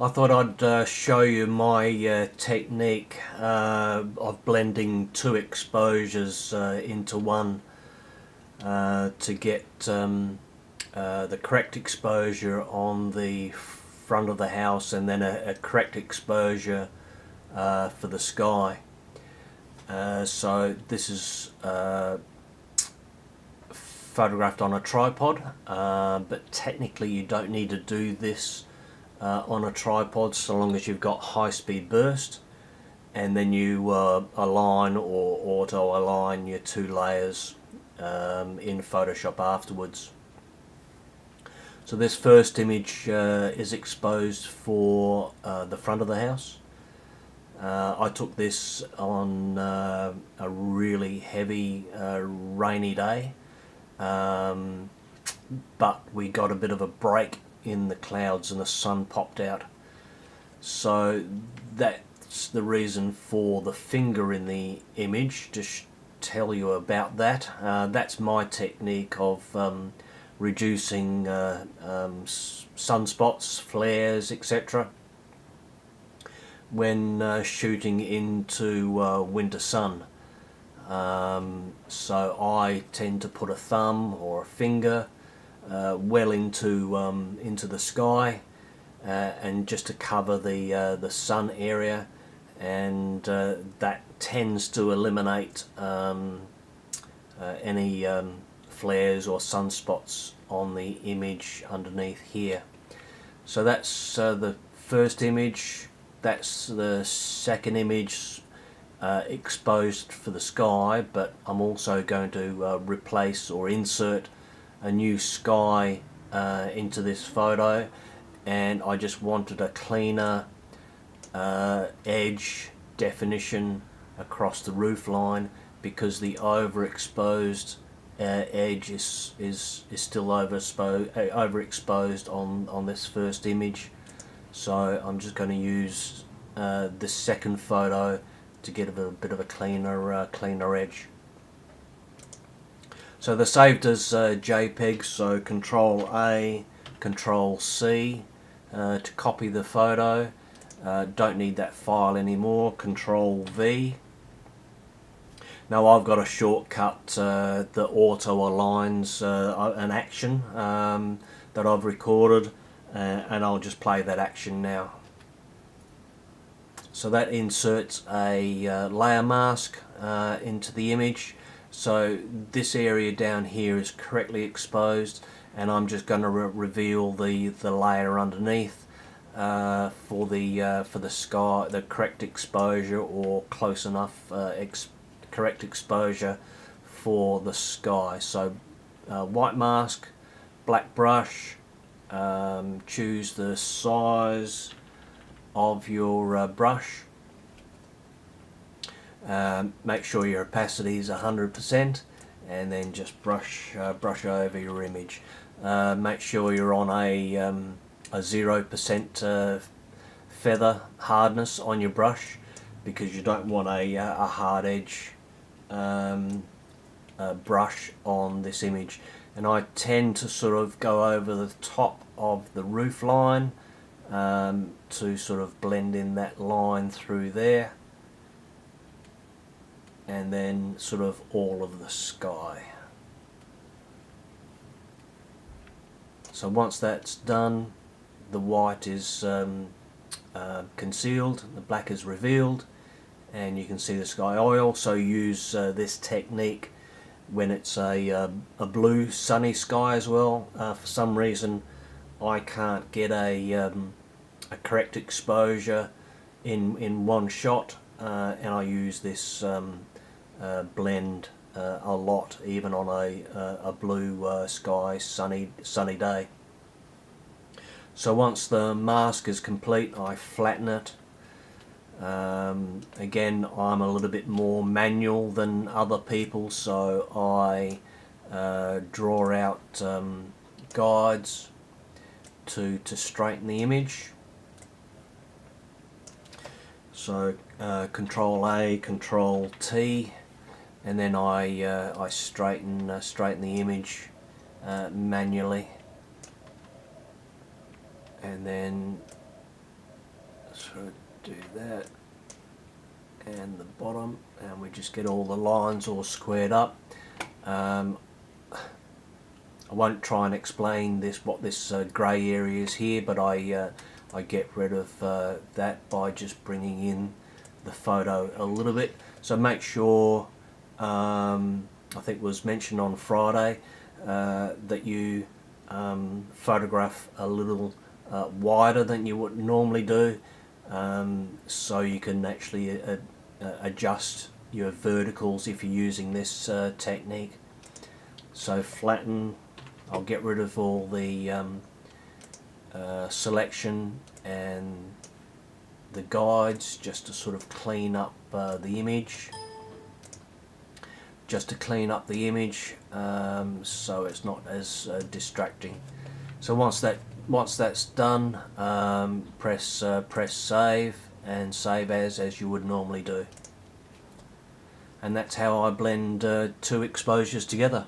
I thought I'd show you my technique of blending two exposures into one to get the correct exposure on the front of the house, and then a correct exposure for the sky. So this is photographed on a tripod, but technically you don't need to do this on a tripod so long as you've got high-speed burst, and then you align or auto align your two layers in Photoshop afterwards. So this first image is exposed for the front of the house. I took this on a really heavy rainy day, but we got a bit of a break in the clouds and the sun popped out. So that's the reason for the finger in the image, to tell you about that. That's my technique of reducing sunspots, flares, etc. when shooting into winter sun. So I tend to put a thumb or a finger well into the sky, and just to cover the sun area, and that tends to eliminate any flares or sunspots on the image underneath here. So that's the first image. That's the second image exposed for the sky, but I'm also going to replace or insert a new sky into this photo, and I just wanted a cleaner edge definition across the roof line, because the overexposed edge is still overexposed on this first image. So I'm just going to use this second photo to get a bit of a cleaner edge. So they're saved as JPEGs, so Control A, Control C to copy the photo. Don't need that file anymore. Control V. Now I've got a shortcut that auto aligns an action that I've recorded, and I'll just play that action now. So that inserts a layer mask into the image. So this area down here is correctly exposed, and I'm just going to reveal the layer underneath for the sky, the correct exposure, or close enough correct exposure for the sky. So white mask, black brush, choose the size of your brush, make sure your opacity is 100%, and then just brush over your image. Make sure you're on a 0% feather hardness on your brush, because you don't want a hard edge brush on this image. And I tend to sort of go over the top of the roof line to sort of blend in that line through there, and then sort of all of the sky. So once that's done, the white is concealed, the black is revealed, and you can see the sky. I also use this technique when it's a blue sunny sky as well. For some reason I can't get a correct exposure in one shot, and I use this blend a lot, even on a blue sky sunny day. So once the mask is complete, I flatten it. Again, I'm a little bit more manual than other people, so I draw out guides to straighten the image. So Control A, Control T, and then I straighten the image manually, and then So do that, and the bottom, and we just get all the lines all squared up. I won't try and explain what this grey area is here, but I get rid of that by just bringing in the photo a little bit. So make sure, I think it was mentioned on Friday, that you photograph a little wider than you would normally do, so you can actually adjust your verticals if you're using this technique. So flatten, I'll get rid of all the selection and the guides just to sort of clean up the image. So it's not as distracting. So once that's done, press save and save as you would normally do. And that's how I blend two exposures together.